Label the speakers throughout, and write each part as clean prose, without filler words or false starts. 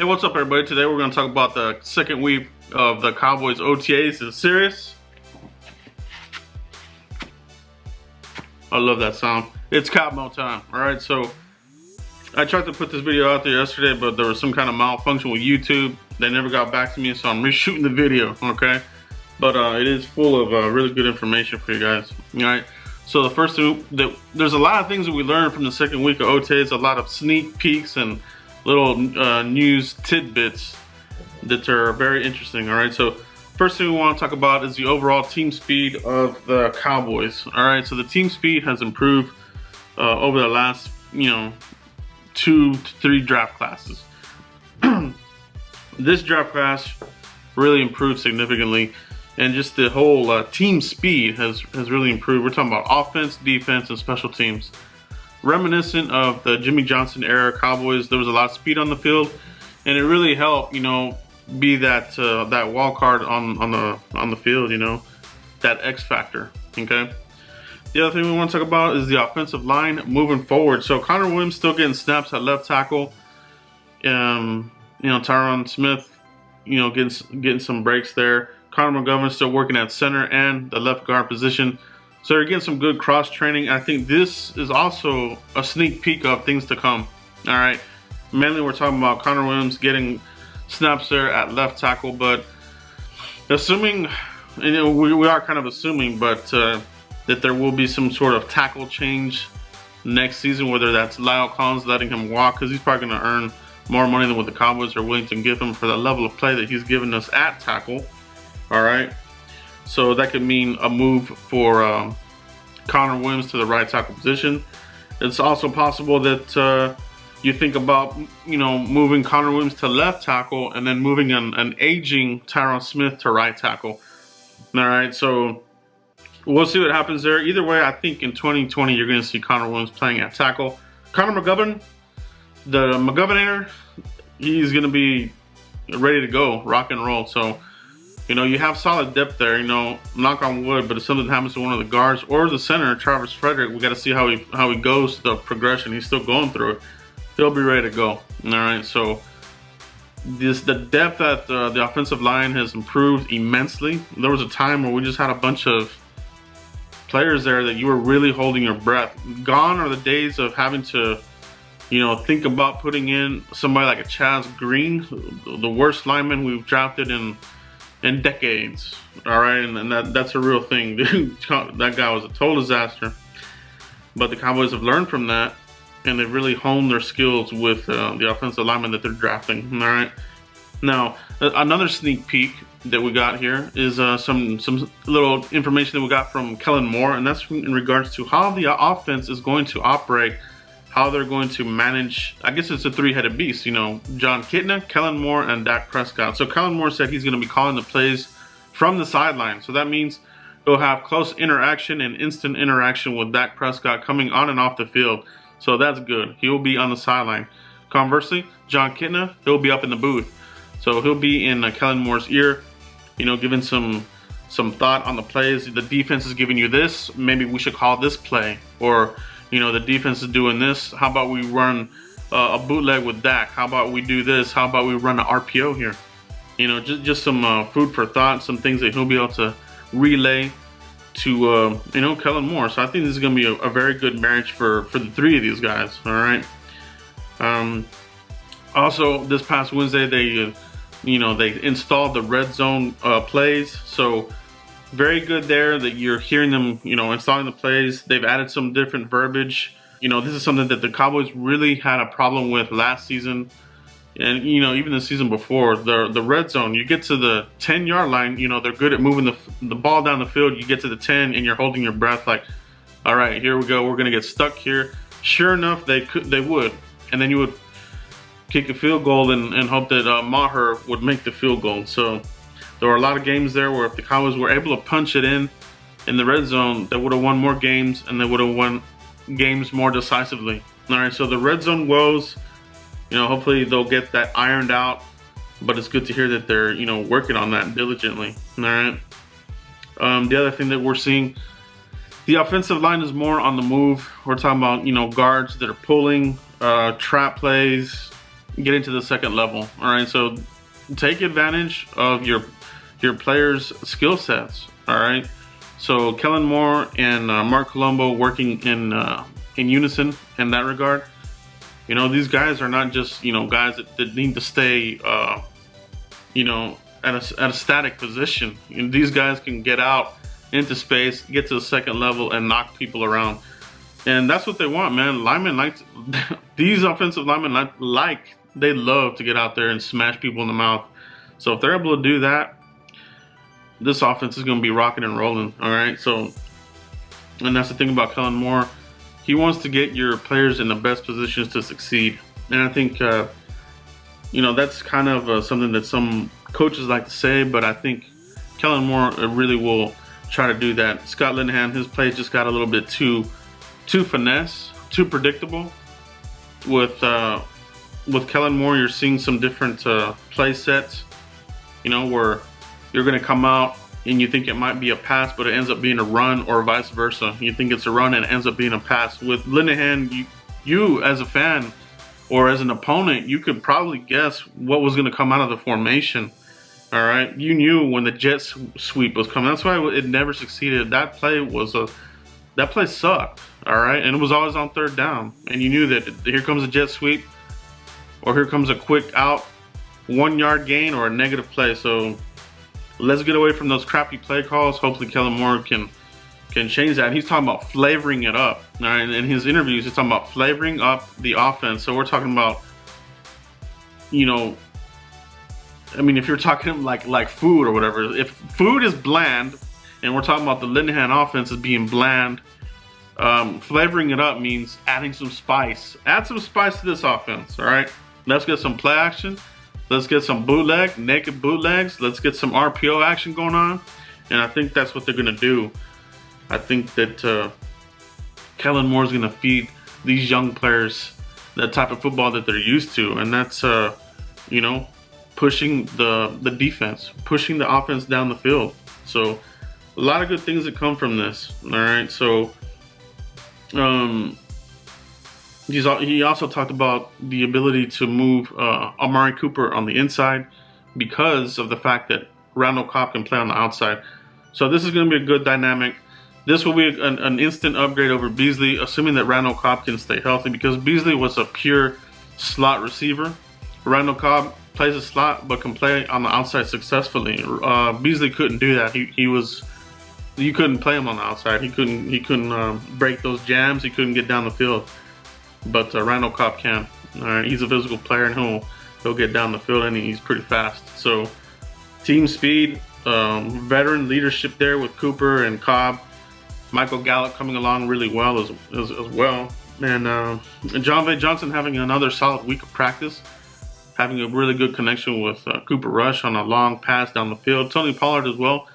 Speaker 1: Hey, what's up, everybody? Today we're going to talk about the second week of the Cowboys OTAs. Is it serious? I love that sound. It's Cowboy time. Alright, so I tried to put this video out there yesterday, but there was some kind of malfunction with YouTube. They never got back to me, so I'm reshooting the video, okay? But it is full of really good information for you guys. Alright, so the first thing, there's a lot of things that we learned from the second week of OTAs, a lot of sneak peeks and little news tidbits that are very interesting. All right, so first thing we want to talk about is the overall team speed of the Cowboys. All right, so the team speed has improved over the last 2 to 3 draft classes. This draft class really improved significantly, and just the whole team speed has really improved. We're talking about offense, defense, and special teams. Reminiscent of the Jimmy Johnson era Cowboys, there was a lot of speed on the field, and it really helped, be that that wild card on the field, that X factor. Okay. The other thing we want to talk about is the offensive line moving forward. So Connor Williams still getting snaps at left tackle. Tyron Smith, getting some breaks there. Connor McGovern still working at center and the left guard position. So you're getting some good cross training. I think this is also a sneak peek of things to come. All right, mainly we're talking about Connor Williams getting snaps there at left tackle, but assuming, we are kind of assuming, but that there will be some sort of tackle change next season, whether that's Lyle Collins letting him walk, because he's probably going to earn more money than what the Cowboys are willing to give him for the level of play that he's given us at tackle. All right. So that could mean a move for Connor Williams to the right tackle position. It's also possible that you think about, moving Connor Williams to left tackle and then moving an aging Tyron Smith to right tackle. All right, so we'll see what happens there. Either way, I think in 2020 you're going to see Connor Williams playing at tackle. Connor McGovern, the McGovernator, he's going to be ready to go, rock and roll. So you have solid depth there, knock on wood, but if something happens to one of the guards or the center, Travis Frederick, we got to see how he goes, the progression. He's still going through it. He'll be ready to go. All right, so the depth at the offensive line has improved immensely. There was a time where we just had a bunch of players there that you were really holding your breath. Gone are the days of having to, think about putting in somebody like a Chaz Green, the worst lineman we've drafted in decades. All right, and that's a real thing. Dude, that guy was a total disaster. But the Cowboys have learned from that, and they've really honed their skills with the offensive lineman that they're drafting. All right. Now, another sneak peek that we got here is some little information that we got from Kellen Moore, and that's in regards to how the offense is going to operate, how they're going to manage. I guess it's a three-headed beast, John Kitna, Kellen Moore, and Dak Prescott. So Kellen Moore said he's going to be calling the plays from the sideline. So that means he'll have close interaction and instant interaction with Dak Prescott coming on and off the field. So that's good. He'll be on the sideline. Conversely, John Kitna, he'll be up in the booth. So he'll be in Kellen Moore's ear, giving some thought on the plays. The defense is giving you this. Maybe we should call this play. Or the defense is doing this. How about we run a bootleg with Dak? How about we do this? How about we run an RPO here? Just some food for thought, some things that he'll be able to relay to, Kellen Moore. So I think this is going to be a very good marriage for the three of these guys. All right. Also, this past Wednesday, they installed the red zone plays. So very good there that you're hearing them, installing the plays. They've added some different verbiage. This is something that the Cowboys really had a problem with last season. And, even the season before, the red zone, you get to the 10-yard line, they're good at moving the ball down the field. You get to the 10 and you're holding your breath like, all right, here we go. We're going to get stuck here. Sure enough, they would. And then you would kick a field goal and hope that Maher would make the field goal. So there were a lot of games there where if the Cowboys were able to punch it in the red zone, they would have won more games and they would have won games more decisively. All right, so the red zone woes, hopefully they'll get that ironed out, but it's good to hear that they're, working on that diligently. All right. The other thing that we're seeing, the offensive line is more on the move. We're talking about, guards that are pulling, trap plays, getting to the second level. All right, so take advantage of your players' skill sets. All right, so Kellen Moore and Mark Colombo working in unison in that regard. You know, these guys are not just, you know, guys that need to stay, you know, at a static position. You know, these guys can get out into space, get to the second level, and knock people around. And that's what they want, man. Linemen like these offensive linemen they love to get out there and smash people in the mouth. So if they're able to do that, this offense is going to be rocking and rolling. All right. So, and that's the thing about Kellen Moore. He wants to get your players in the best positions to succeed. And I think, you know, that's kind of something that some coaches like to say, but I think Kellen Moore really will try to do that. Scott Linehan, his plays just got a little bit too finesse, too predictable. With Kellen Moore, you're seeing some different play sets, you know, where you're going to come out and you think it might be a pass, but it ends up being a run, or vice versa. You think it's a run and it ends up being a pass. With Linehan, you as a fan or as an opponent, you could probably guess what was going to come out of the formation. All right, you knew when the jet sweep was coming. That's why it never succeeded. That play sucked. All right, and it was always on third down, and you knew that here comes a jet sweep, or here comes a quick out, 1 yard gain, or a negative play. So let's get away from those crappy play calls. Hopefully Kellen Moore can change that. He's talking about flavoring it up. All right, in his interviews, he's talking about flavoring up the offense. So we're talking about, you know, I mean, if you're talking like food or whatever, if food is bland, and we're talking about the Linehan offense as being bland, flavoring it up means adding some spice. Add some spice to this offense. All right, let's get some play action. Let's get some bootleg, naked bootlegs. Let's get some RPO action going on. And I think that's what they're going to do. I think that Kellen Moore is going to feed these young players that type of football that they're used to. And that's, you know, pushing the defense, pushing the offense down the field. So a lot of good things that come from this. All right. So he also talked about the ability to move Amari Cooper on the inside because of the fact that Randall Cobb can play on the outside. So this is going to be a good dynamic. This will be an instant upgrade over Beasley, assuming that Randall Cobb can stay healthy, because Beasley was a pure slot receiver. Randall Cobb plays a slot but can play on the outside successfully. Beasley couldn't do that. You couldn't play him on the outside. He couldn't break those jams. He couldn't get down the field. But Randall Cobb can. All right, he's a physical player, and he'll get down the field, and he's pretty fast. So team speed, veteran leadership there with Cooper and Cobb. Michael Gallup coming along really well as well. And John V. Johnson having another solid week of practice, having a really good connection with Cooper Rush on a long pass down the field. Tony Pollard as well.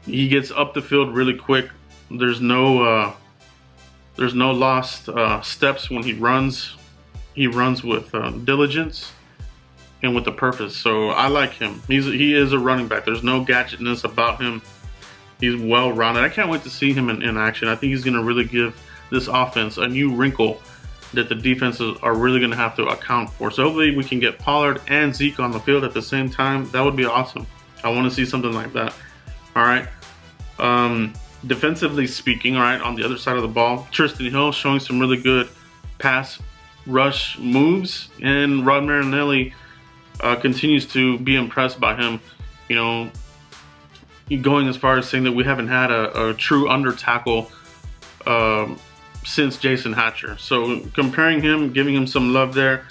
Speaker 1: He gets up the field really quick. There's no lost steps when he runs. He runs with diligence and with a purpose. So I like him. He is a running back. There's no gadgetness about him. He's well-rounded. I can't wait to see him in action. I think he's going to really give this offense a new wrinkle that the defenses are really going to have to account for. So hopefully we can get Pollard and Zeke on the field at the same time. That would be awesome. I want to see something like that. All right. Defensively speaking, all right, on the other side of the ball, Tristan Hill showing some really good pass rush moves, and Rod Marinelli continues to be impressed by him. You know, going as far as saying that we haven't had a true under tackle since Jason Hatcher. So comparing him, giving him some love there.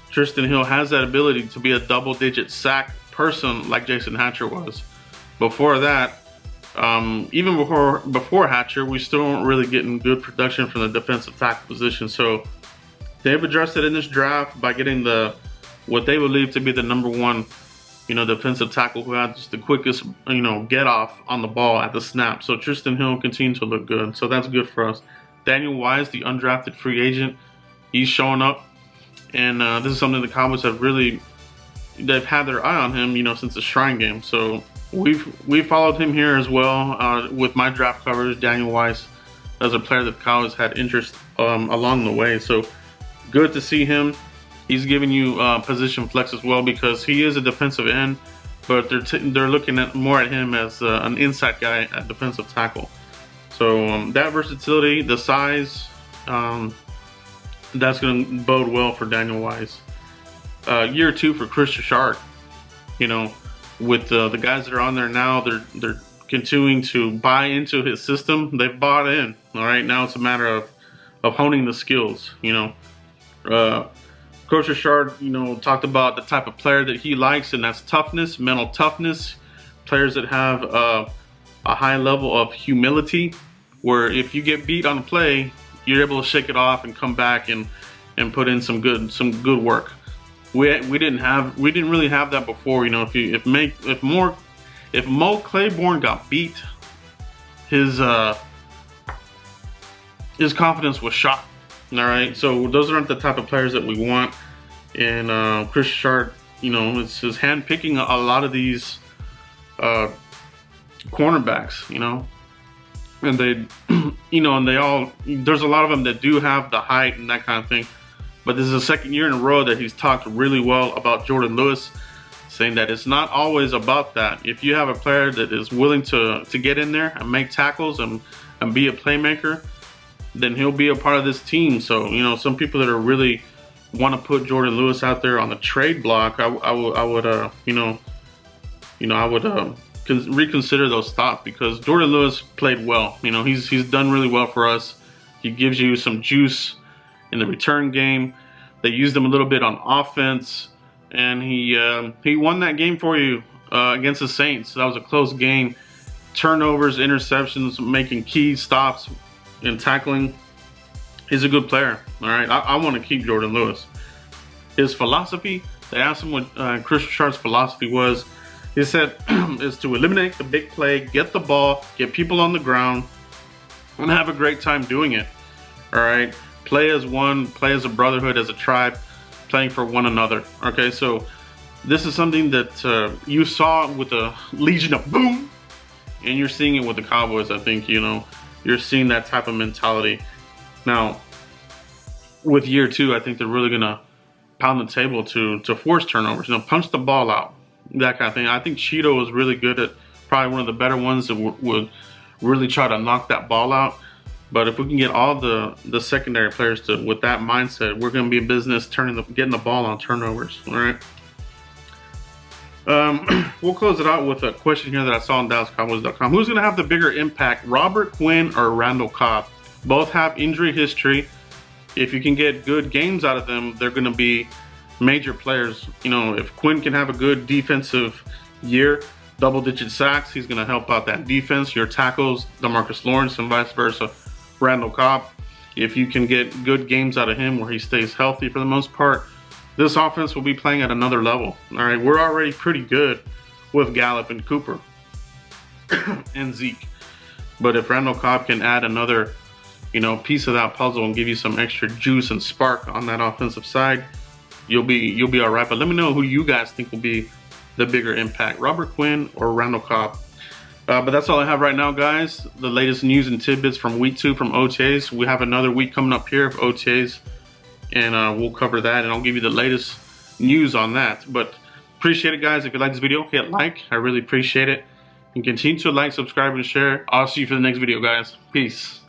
Speaker 1: Tristan Hill has that ability to be a double-digit sack person like Jason Hatcher was. Before that, even before Hatcher, we still weren't really getting good production from the defensive tackle position. So they've addressed it in this draft by getting what they believe to be the number one, you know, defensive tackle who had just the quickest, you know, get off on the ball at the snap. So Tristan Hill continues to look good. So that's good for us. Daniel Wise, the undrafted free agent, he's showing up, and this is something the Cowboys have they've had their eye on him, you know, since the Shrine game. So we followed him here as well with my draft coverage. Daniel Wise as a player that the Cowboys had interest along the way. So good to see him. He's giving you position flex as well because he is a defensive end, but they're looking at more at him as an inside guy at defensive tackle. So that versatility, the size, that's going to bode well for Daniel Wise. Year 2 for Kris Richard. You know, with the guys that are on there now, they're continuing to buy into his system. They've bought in. All right, now it's a matter of honing the skills. You know, Coach Richard, you know, talked about the type of player that he likes, and that's toughness, mental toughness, players that have a high level of humility, where if you get beat on a play, you're able to shake it off and come back and put in some good work. We didn't really have that before. You know, if Mo Claiborne got beat, his confidence was shot. All right, so those aren't the type of players that we want. And Kris Richard, you know, it's his hand picking a lot of these cornerbacks, you know, and they, you know, and they all, there's a lot of them that do have the height and that kind of thing. But this is the second year in a row that he's talked really well about Jordan Lewis, saying that it's not always about that. If you have a player that is willing to get in there and make tackles and be a playmaker, then he'll be a part of this team. So, you know, some people that are really want to put Jordan Lewis out there on the trade block, I would reconsider those thoughts, because Jordan Lewis played well. You know, he's done really well for us. He gives you some juice in the return game. They used him a little bit on offense, and he won that game for you against the Saints. That was a close game. Turnovers, interceptions, making key stops in tackling. He's a good player. All right, I want to keep Jordan Lewis. His philosophy, they asked him what Kris Richard's philosophy was. He said is to eliminate the big play, get the ball, get people on the ground, and have a great time doing it. All right, play as one, play as a brotherhood, as a tribe, playing for one another. Okay, so this is something that you saw with the Legion of Boom, and you're seeing it with the Cowboys. I think, you know, you're seeing that type of mentality. Now, with year 2, I think they're really going to pound the table to force turnovers, you know, punch the ball out, that kind of thing. I think Cheeto is really good at, probably one of the better ones that would really try to knock that ball out. But if we can get all the secondary players to with that mindset, we're going to be in business getting the ball on turnovers. All right. We'll close it out with a question here that I saw on DallasCowboys.com. Who's going to have the bigger impact, Robert Quinn or Randall Cobb? Both have injury history. If you can get good games out of them, they're going to be major players. You know, if Quinn can have a good defensive year, double-digit sacks, he's going to help out that defense, your tackles, DeMarcus Lawrence, and vice versa. Randall Cobb, if you can get good games out of him where he stays healthy for the most part, this offense will be playing at another level. All right, we're already pretty good with Gallup and Cooper and Zeke. But if Randall Cobb can add another, you know, piece of that puzzle and give you some extra juice and spark on that offensive side, you'll be all right. But let me know who you guys think will be the bigger impact, Robert Quinn or Randall Cobb. But that's all I have right now, guys. The latest news and tidbits from week 2 from OTAs. We have another week coming up here of OTAs, and we'll cover that, and I'll give you the latest news on that. But appreciate it, guys. If you like this video, hit like. I really appreciate it. And continue to like, subscribe, and share. I'll see you for the next video, guys. Peace.